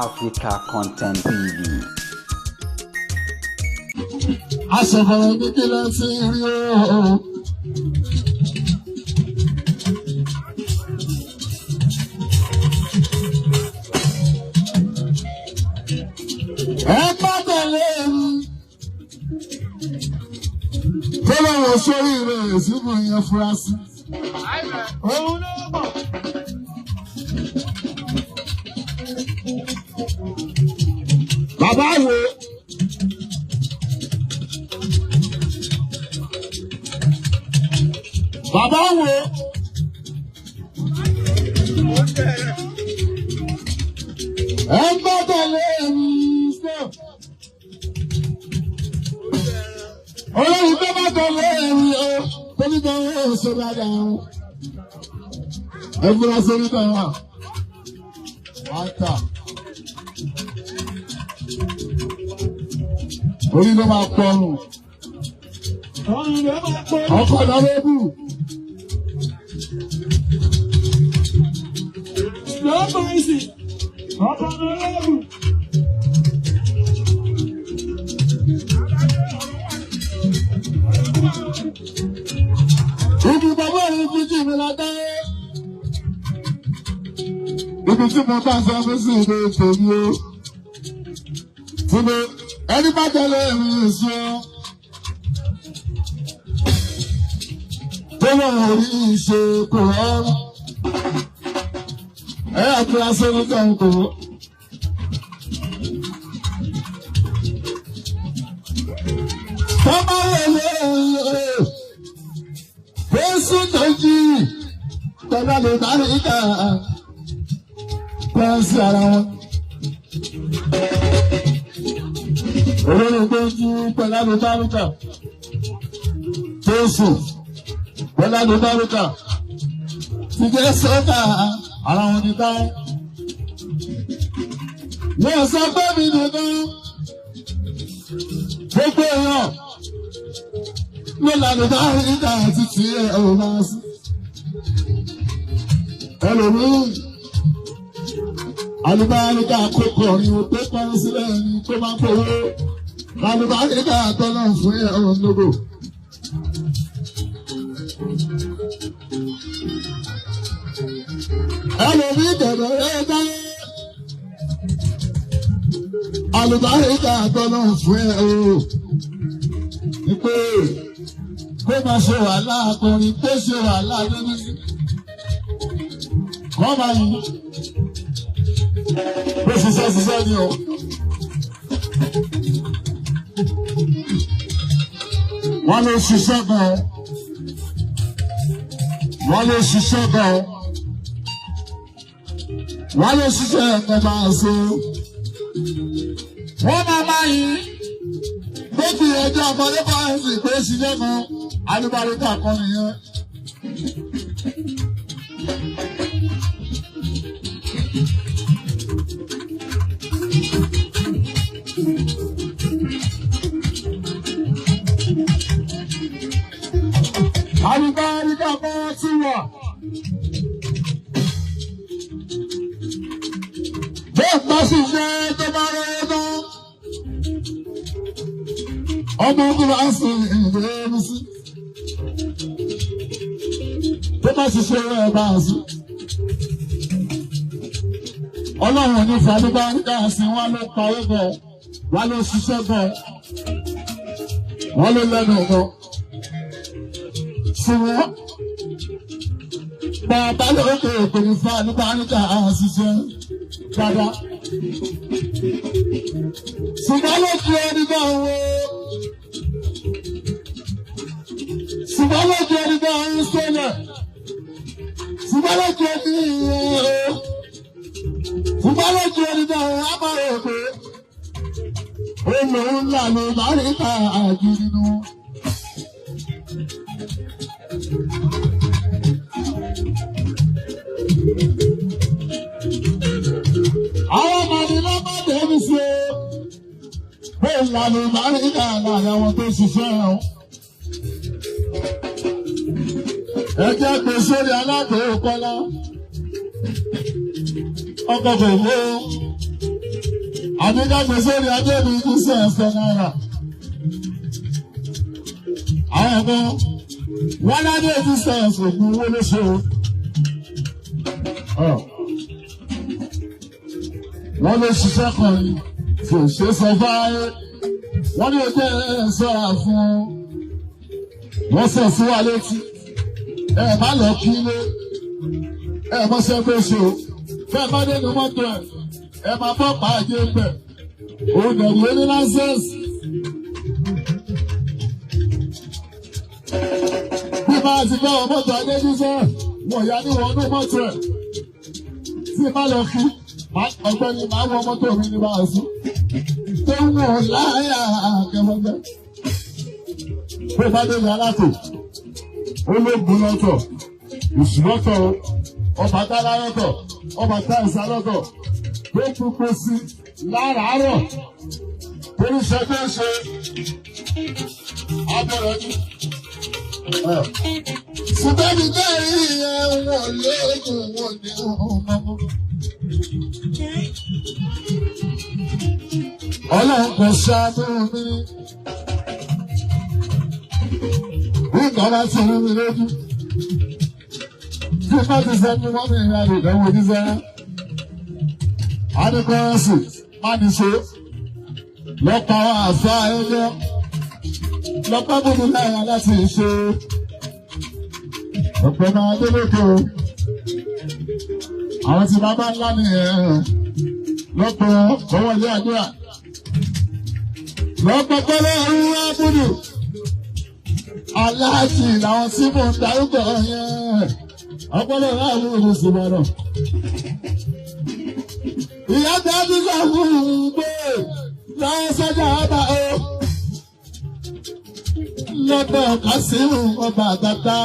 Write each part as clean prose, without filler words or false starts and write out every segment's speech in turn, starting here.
Africa Content TV. Aṣọ̀fọ̀rọ̀ ní kí lọ sí rí o. Ẹ má tẹ̀lé mi. Tó bá wọ sórí rẹ̀ sínú ìyẹn furasí. Òun ló mọ̀. Bàbá wo? Bàbá wo? Ẹ gbọ́ tẹ̀lé ẹ̀mí sọ. Olórí tó bá tẹ̀lé ẹ̀mí o, tóbi tó ń wọ́n ṣe dáadáa o. Ẹ fura sórí kan wà. Wáńtà. Orí ló máa pọ̀rùn. Ọkọ̀ lọ́wọ́bù. Lọ́pọ̀ ìsìn. Ọkọ̀ lọ́wọ́bù. Ibi bàbá rẹ̀ fi jí mi ládáyé. Ibi tí mo bá sọ fún sí ìdè ìtòmí o. Fúnmi, ẹni bá tẹ̀lé ẹ̀mí ìṣó. Tọ́lá orí ìṣe kò rọrùn. Ẹ àti aṣọ́rí kan kò. Tọ́lá wọlé Jésù tó jí. Tọ́lá lè bá rí ká. Pẹ́ẹ́sì ara wọn. Olórí tó jí Tọ́lá lè bá rí ká. Jésù. Bọ́lá ló bá rúkà, ti jẹ́ sọ́kà ara wọn ní táwọn. Wọ́n sọ pé mi nìkan, gbogbo èèyàn ló lànà bá rúkà àti tí ẹ̀ ò máa sí. Ẹlòmíì, àlùbáríkà àkókò ni o tó pọ́n sílẹ̀ ní tó máa ń fowó. Àlùbáríkà àtọ́nà fún ẹ̀ ọ̀rọ̀ lógo. Ẹlòmí tẹ̀lé ẹ̀dá. Àlùbáríkà àtọ́nà fún ẹ o. Ní pé kó máa ṣe wàhálà akọrin tó ṣe wàhálà lórí. Kọ́ máa yí. Bó ṣiṣẹ́ ni o. Wọ́n lè ṣiṣẹ́ gan. Wọ́n lè ṣiṣẹ́ gan. Wọ́n lè ṣiṣẹ́ ẹ̀kọ́ máa ṣe. Wọ́n máa yí. Gbogbo ẹjọ́ ọmọdé bá ń sìn pé ṣiṣẹ́ kan, àlùbáríkà kan nìyẹn. Àlùbáríkà kan ti wà. Bọ́sì ṣe tó bá rẹ̀ tán. Ọmọ ogun máa ń sin ìwé ẹni sí. Tó bá ṣiṣẹ́ rẹ̀ bá a sí. Ọlọ́run ní Fàlùbáríkà sí wọn ló parí bọ̀, wọn ló ṣiṣẹ́ bọ̀, wọn ló lẹ́nu bọ̀. Ṣùgbọ́n bàbá lókè òkè ní Fàlùbáríkà ṣiṣẹ́. Dada. Ṣùgbọ́n ló fi ẹni náà wo. Ṣùgbọ́n ló fi ẹni náà ń sọ́lẹ̀. Ṣùgbọ́n ló fi ẹni ìyẹn o. Ṣùgbọ́n ló fi ẹni náà wá máa rò pé. Olè ńlá ló máa rí ká àjírí nù. Àwọn ọmọdé ló bá tẹ̀lé sí o. Bẹ́ẹ̀ ìlànà ìbáríkà láàrin àwọn tó ṣiṣẹ́ o. Ẹ jẹ́ pé sórí alágbèé Kọ́lá. Ọkọ̀ kò mú àbíká gbèsè ní ajé mi kí sí ẹ̀fẹ́ náírà. Àwọn ẹ̀gbọ́n wọn lábẹ́ ètí sẹ́yìn ògùn owó lóṣù. Wọ́n lè ṣiṣẹ́ kan ní kò ṣe sọ fáyé. Wọ́n ní ojú ẹ̀ sọ́ra fún wọ́n sọ sí wa létí. Ẹ má lọ kí lé. Ẹ mọ́ sẹ́gbẹ́ ṣe o. Bẹ́ẹ̀ bá dé ní mọ́tò ẹ̀. Ẹ máa bọ́ pàájé pẹ̀. Òun dẹ̀ lé ní láńsẹ́sì. Bí máa ti gbọ́ mọ́tò Adédúsẹ́, wọ́n yá ní wọ́n ní mọ́tò ẹ̀. Tí má lọ kí, ọ̀gbẹ́ni máa wọ mọ́tò mi ní máa sùn. Tó ń wọ̀ láyà kẹfọ́gbẹ́. Bí bá dé ní alákò, ológun lọ́tọ̀, ìṣù lọ́tọ̀, Ọbàtálá lọ́tọ̀, Ọbàtáìsá lọ́tọ̀, tó kúkú sí láràárọ̀, oríṣẹ́ tó ń ṣe abẹ́rẹ́ ní. Ṣùgbọ́n mi bẹ́ẹ̀ rí ẹ̀wọ̀n lóògùn wọn ní ọmọ. Ọlọ́run kò ṣàánú mi. Bí nǹkan bá ti rí mi lójú. Bí bá ti sẹ́ni wọ́n mi ìrìn àjò ìdánwò oníṣẹ́. Adékọ́rọ́sì máa ní ṣe. Lọ́pàá àwọn àṣà ẹgbẹ́. Lọ́pàá gbogbo náírà láti ṣe. Ọ̀pọ̀ máa dé lókè o. Àwọn tí bàbá ńlá nìyẹn. Lọ́pọ̀ ọwọ́ ilé àdúrà. Lọ́pọ̀ pẹ́lẹ́ ọ̀run ábúdù. Aláàjì làwọn tí mò ń darúgbó yẹn. Ọpọlọ láàrin ìlú Ìbàdàn. Ìyá dájú sọ fún un pé láwọn sọ́jà ọba o. Lọ́dọ̀ Kásímù ọba àtàtà.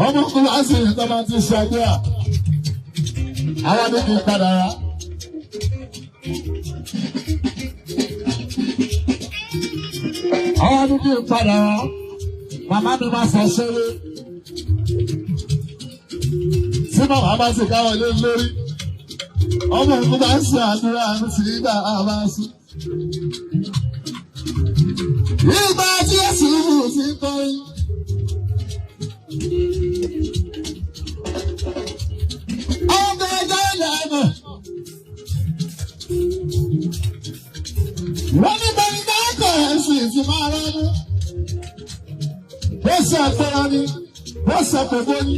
Ọmọkùnrin àti ìjọba ti ṣàdúrà. Àwọn àdókè padà rà. Àwọn àdókè padà rà. Màmá mi máa sọ ṣeré. Tí bàbá bá sì káwọ́ lé lórí. Ọmọkùnrin bá ń ṣe àdúrà sí ìgbà àbáṣú. Ìgbà tí èsì mú sí kọrin. Ọmọ ẹgbẹ́ ìlànà. Wọ́n ní bẹ́ẹ̀ ní dákọ̀ ẹ̀sìn ti máa rọ́nú. Ó ṣe àpẹẹrẹ ni, ó ṣe pẹ̀lú ní.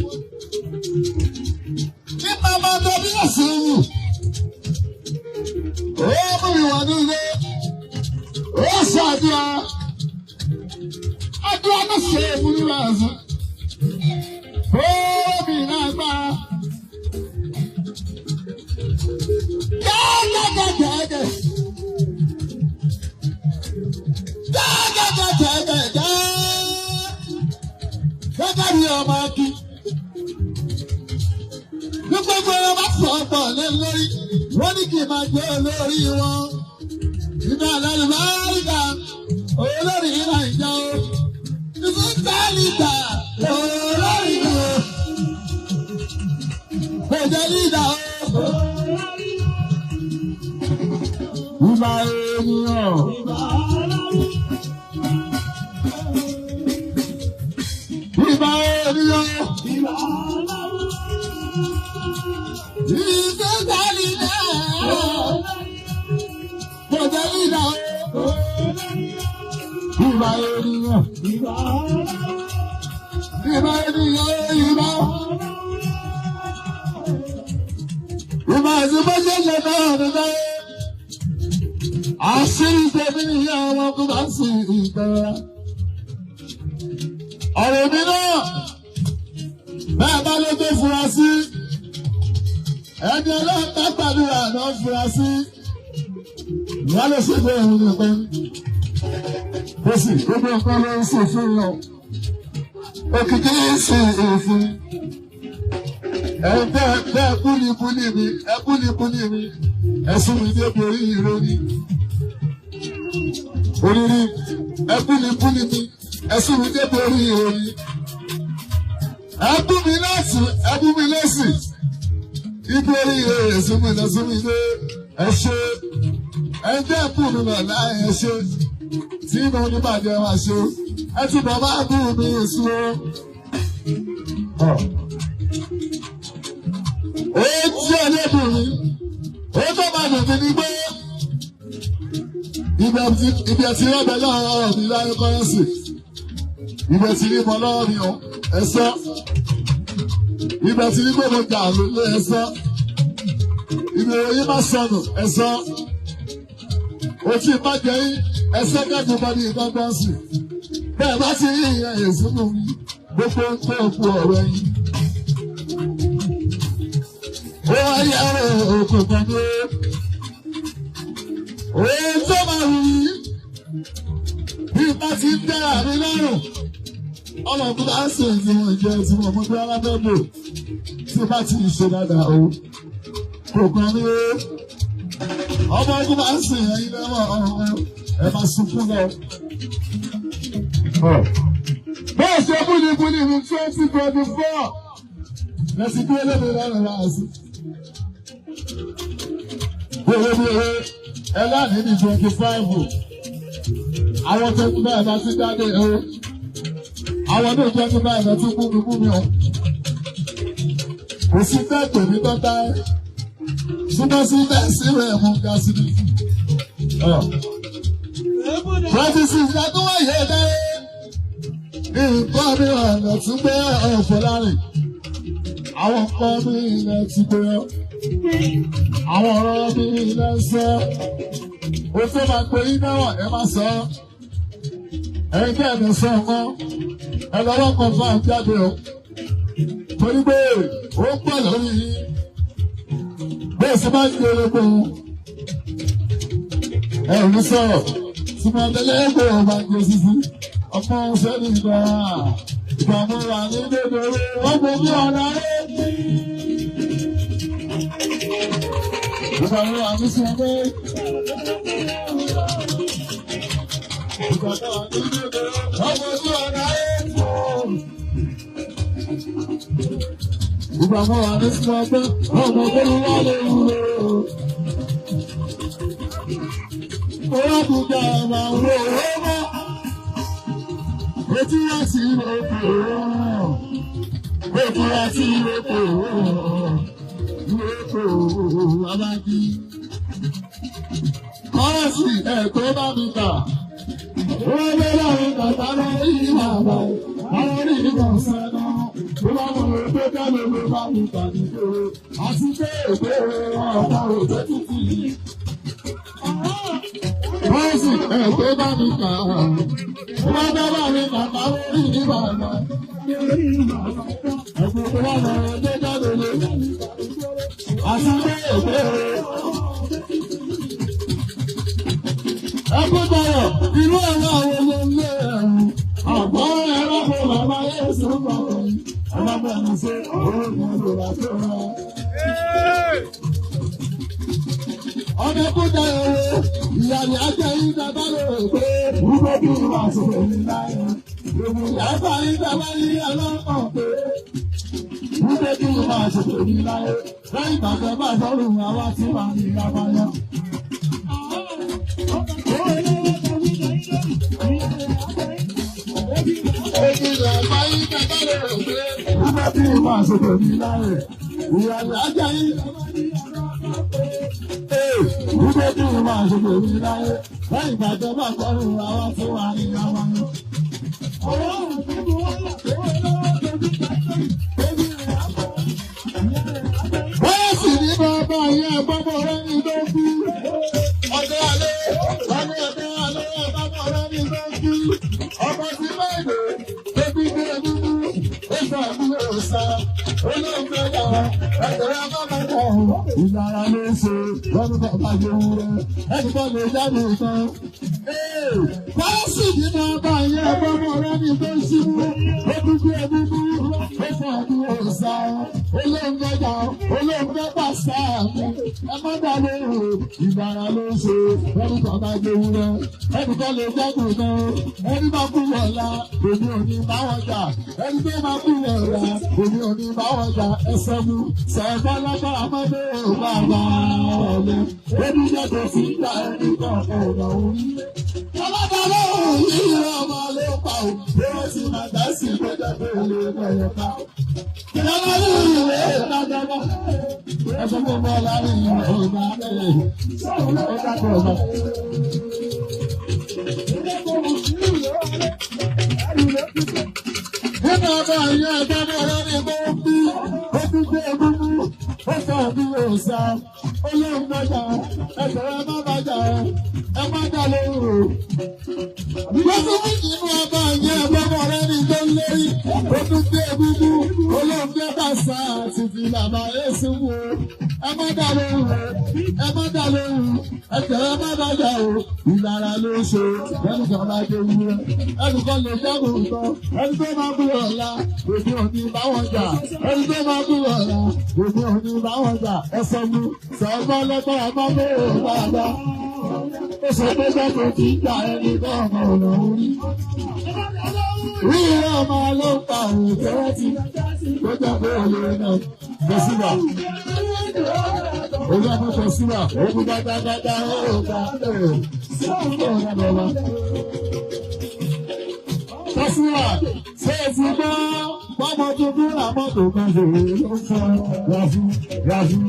Nípa máa ń tọ́jú ẹ̀sìn wù. Ó mú ìwà ní ilé. Ó ṣe àdúrà. Àdúrà ló ṣe ìwúrí rẹ̀ ẹ̀sìn. Ó mi náà gbà. Gẹ́gẹ́gẹ́gẹ́gẹ́. Gẹ́gẹ́gẹ́gẹ́gẹ́. Gẹ́gẹ́ bí ọmọ akí. Ní gbogbo ẹ̀rọ bá sọ ọ̀pọ̀ lé lórí. Wọ́n ní kí n máa gbé olórí wọn. Ìgbà lẹ́nu bá rí ká. Olórí náà ń jẹ́ o. Ìfúntàlítà olórí ni o. Bẹ̀jẹ̀ lídà o. Ìbà ènìyàn. Ìbà ènìyàn. Ìfúntàlítà. Bẹ̀jẹ̀ lídà o. Ìbà ènìyàn. Ìbà ènìyàn. Ìbà. Ìbà ìsúnmọ́ṣẹ́ṣẹ́ náà nìkan. Àṣírí tèmi ìyá wọn kò bá sí ìtara. Ọ̀rọ̀ mi náà bẹ́ẹ̀ bá ló tó fura sí. Ẹni ọlọ́pàá gbàdúrà náà fura sí. Ìyá ló ṣe fún òun nìkan. Ó sì gbogbo nǹkan ló ń sè fún yàn. Òkìkí ń sè èéfín. Ẹ̀yin bẹ́ẹ̀ búlibúli mi, ẹ búlibúli mi, ẹ̀sùn mi dé borí ìròyìn. Oríire ẹ búlibúli mi, ẹ̀sùn mi dé borí ìròyìn. Ẹ bú mi lẹ́sìn, ẹ bú mi lẹ́sìn. ibi oríire èsúnmi lọ súnmi dé ẹ ṣe ẹ jẹ́ bùnmi lọ láì ẹ ṣe tí inú oníbàjẹ́ wá ṣe ẹ ti bọ̀ bá bù mí èso. Ó tí ẹ lé bù mí ó tó máa dùn mí ní gbé ibi ẹ ti rọ́bẹ̀ lọ́rọ̀ mi láyé kọ́rẹ́sì ibi ẹ ti rí mọ́ lọ́rọ̀ mi ọ̀ ẹ sọ ibi ẹ ti rí gbogbo jà lólé ẹ sọ ibi òye má sọnù ẹ sọ ó tí má jẹ́ yín ẹ sẹ́ kẹ́kọ̀ọ́ bá ní ìgbàgbọ́ sí bẹ́ẹ̀ bá ti rí ìyẹn èsì mú mi gbogbo ń tó kú ọ̀rọ̀ yín. Ó wáyé ọ̀rọ̀ òkú kan ní òun tó máa wù yí bí bá ti ń dára mi lọ́rùn ọmọ tó bá ń sìn tí wọ́n jẹ́ tí wọ́n mú bí alábẹ́bò tí bá ti ṣe dáadáa o kò kàn ní ọmọ tó bá ń sìn ẹ̀yin lọ́wọ́ ẹ máa sunkún lọ. Bẹ́ẹ̀ ṣe búnibúni ní 2024 lẹ́sìn bí olómi lọ́rùn láàásì. Bèrè ẹlẹ́ni ní 25 àwọn 25 bá ti dáadé o àwọn ní 25 bá tún bú mi o kò sí tẹ́tò ní tọ́ta ẹ́ ṣùgbọ́n sí bẹ́ẹ̀sì rẹ̀ mú ga sí ní 26 látún wáyé dáyé nǹkan mi ọ̀nà tún gbé ọ̀fọ̀ láàrin àwọn nǹkan mi ilẹ̀ ti gbé ọ àwọn ọ̀rọ̀ mi ilẹ̀ ń sọ o tó máa pe iná wà ẹ má sọ ẹ̀yin tẹ́ ẹ̀mí sọ ọmọ ẹ lọ́wọ́ kan fún àwọn jáde o torí pé ó pọ̀ lórí yín bẹ́ẹ̀ sì máa ń gbé olóko ẹ ò ní sọ̀rọ̀ tí mo tẹ́lẹ̀ ẹgbẹ́ ò máa gbé sísí ọmọ sẹ́ni ìgbà mo wà ní dédéré wọ́n gbé ní ọ̀nà rẹ̀ ìgbà mo wà ní sinmi. Ìgbà mọ́ wà ní sinmi ọgbẹ́, ọmọ tó ń wá lè wúlò. Owó kúkẹ́ ọmọ òwò owó mọ́. Etí wá sí ìrètò òwò. Etí wá sí ìrètò òwò. Ìrètò òwò abájí. Kọ́ọ̀sì ẹ̀kọ́ bá mi kà. Wọ́n lé láwọn kàtà lórí ìwà àbáyé. Àwọn orí ìwà ọ̀sẹ̀ náà. Ó bá mọ̀ wọ́n pé kẹ́lẹ́ ló bá mi kà ní ìṣòro. Àti pé èdè ọ̀pá òjò títì yìí. Kọ́ọ̀sì ẹ̀kọ́ bá mi kà. Wọ́n bá bá mi kàtà lórí ìwà àbáyé. Ẹ̀kọ́ tó wà lọ́wọ́ tó jáde lé. Àti pé èdè ẹkúndọ̀rọ̀ inú ẹ̀rọ àwọn ọmọ ilé ẹ̀rù àgbọ̀n ẹ̀rọ fún bàbá Yéṣu bàbá ẹ̀rọ sí oògùn ìrora tó rẹ̀. Ọdẹ kúndà ẹ̀rọ ìyàrá ajẹ́ yín dábàá lóore pé wúgbọ́ kí n wà sí èmi láyé. Ìyá bá yín dábàá yín ọlọ́pàá pé wúgbọ́ kí n wà sí èmi láyé. Lẹ́yìn ìgbàgbọ́ bá sọ́run àwa tí wà ní ìyàbáyá. Wọ́n sì ní bàbá yẹn bọ́bọ̀ rẹ̀ ní lókù. Ọjọ́ alẹ́, ọjọ́ alẹ́, bàbá rẹ̀ ní lókù. Ọmọ sí báyìí, bébí gbé dúdú, ó sọ àbúrò ọ̀sà, olóògbé yàrá, ẹ̀jẹ̀ abábájá ọ̀hún. Ìlara ló ń ṣe lọ́dún bàbá yòówù rẹ̀, ẹni bọ́ lè jáde tán. Pọ́ọ̀sì ní bàbá yẹn bọ́bọ̀ rẹ̀ ní tó ń ṣubú, ó dúdú dúdú, ó sọ àbúrò ọ̀sà, olóògbé yàrá, olóògbé pàṣẹ àmì, ẹ má dá lóhùn. ìbára ló ń ṣe ẹni kan bá gbé wúrẹ́ ẹni kan lè gbẹ́kùn náà ẹni bá kú ọ̀la èmi ò ní bá wọn jà ẹni tó máa kú ọ̀la èmi ò ní bá wọn jà ẹsẹ̀ mi sọ̀rọ̀ lágbára mọ́tò bàbá ọ̀lẹ́ ẹni jẹ́ tó fi gbà ẹni kan ọ̀nà orí. Alábàárọ̀ yìí ọmọ ló pa ò bí wọ́n ti máa dá sí ìgbẹ́jọ́ pé ó lè bẹ̀rẹ̀ ká. Ìjọba ní ìwé ìdájọ́ ẹ̀sùn tó bọ́ láàrin ọ̀gá bẹ̀rẹ̀ ó dákọ̀ ọ̀gá. Nínú ọba ìyá ẹ̀dá ní ọlọ́rin tó ń bí ó tún gbé egungun ó sọ bí òòsà olóhùn mọ́jà ẹ̀sọ̀ ẹ má bàjá ẹ má dá lóhùn. Wọ́n tún mú nínú ọba ìyá ẹ̀gbọ́n rẹ̀ ní tó ń lérí ó tún gbé egungun olóhùn gbé bàṣà títí bàbá Yéṣu wo ẹ má dá lóhùn ẹ má dá lóhùn ẹ̀sọ̀ ẹ má bàjá o ìlara ló ṣe ẹnì kan bá dé wúrẹ́ ẹnì kan lè jágò tán ẹni tó máa kú ọ̀la èmi ò ní bá wọn jà ẹni tó máa kú ọ̀la èmi ò ní bá wọn jà ẹsẹ̀ mi sọ̀rọ̀ lọ́tọ̀ ọmọ mẹ́rin bàbá ó sọ pé sọ́kò tí ń jà ẹni tó ọmọ ọ̀nà orí. Rí ọmọ ló ń pa òun tẹ́wọ́ tí ó jẹ́ pé olórí náà tẹ̀síwà. Ojú ọmọ tẹ̀síwà ogun dáadáa ó ga ẹ̀rọ ọ̀nà bàbá. Tẹ̀síwà ṣé o ti gbọ́ bọ́mọ tuntun ra mọ́tò kan ṣòro ló ń fọ́ yahoo.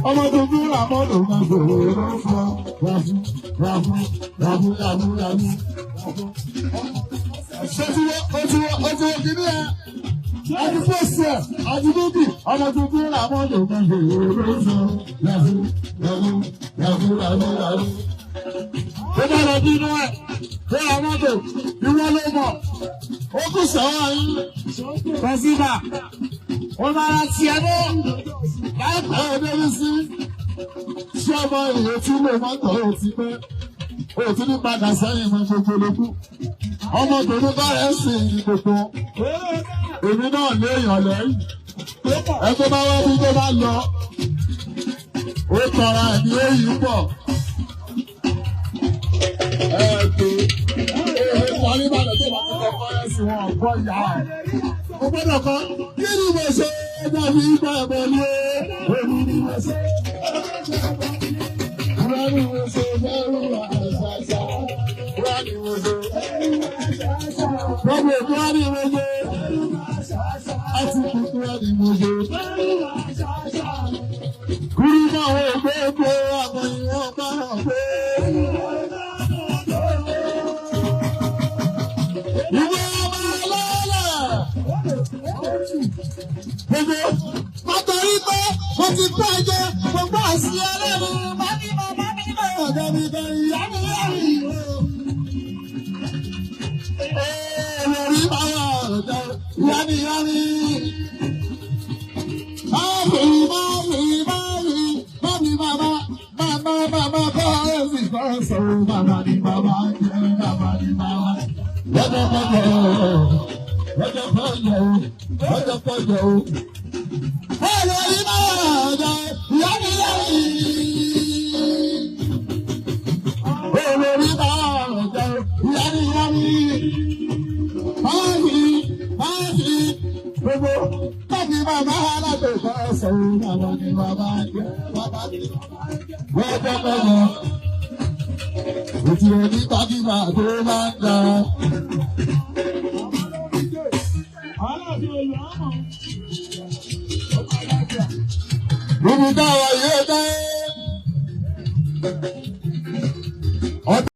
Ọmọ tuntun ra mọ́tò kan ṣòro ló ń fọ́ yahoo. Ṣé ti wọ́n kìíní ẹ̀? Àti fọ́ọ̀sẹ̀ àti bíbí ọmọ tuntun ra mọ́tò kan ṣòro ló ń fọ́ yahoo. Ó bá lọ bínú ẹ̀ pé àwọn mọ́tò ìwọ́n ló mọ̀. Ó kù sọ́wọ́ yín. Pẹ̀sìdà, ó máa ra tiẹ̀ mọ́. Láìpẹ́ òdebí sí. Ṣé ọmọ ìrètí lè mọ́tò ó ti pẹ́? Ó ti ní padà sẹ́yìn mọ́ gbogbo lókù. Ọmọ tòun bá rẹ̀ sìn ní gbogbo. Èmi náà léèyàn lẹ́yìn. Ẹ tó bá wá bí tó bá lọ. Ó tọra ẹ̀mí èyí pọ̀. Oníbàdàn tó bá ti kọ fọ́yẹ́sì wọn ọ̀gbọ́ ìyá ẹ̀. Mo gbọ́dọ̀ kọ́, kí ni mo ṣe ẹgbẹ́ mi gbọ́ ẹ̀bọ̀ ní èmi ni mo ṣe. Wúrà ni mo ṣe bẹ́rù àṣàṣà. Wúrà ni mo ṣe. Gbogbo ìwúrà ni mo ṣe. Àti kúkúrà ni mo ṣe. Kúrú náà wọ́n gbé epo àwọn ìwọ̀n bá hàn pé. Gbogbo nítorí pé mo ti pẹ́ jẹ gbogbo àṣì ẹlẹ́nu bá ní bàbá mi náà ọ̀dọ́ mi bẹ ìyá mi lẹ́yìn. Lórí bàbá ọ̀dọ́ ìyá mi. Bàbá kọ́ ẹ̀sìn kọ́ sọ̀rọ̀ bàbá ní bàbá jẹ́ bàbá ní bàbá. Lọ́jọ́ o. Ẹ̀rọ iná ọ̀dọ̀ ìyá mi lẹ́yìn. Ẹ̀rọ iná ọ̀dọ̀ ìyá mi. Báyìí gbogbo káàkiri bàbá alágbèbọ̀ sọ̀rọ̀ bàbá ní bàbá jẹ́ bàbá ní bàbá. Òtí òní kákìmá tó máa ń ga. Gbogbo táwa yóò dá.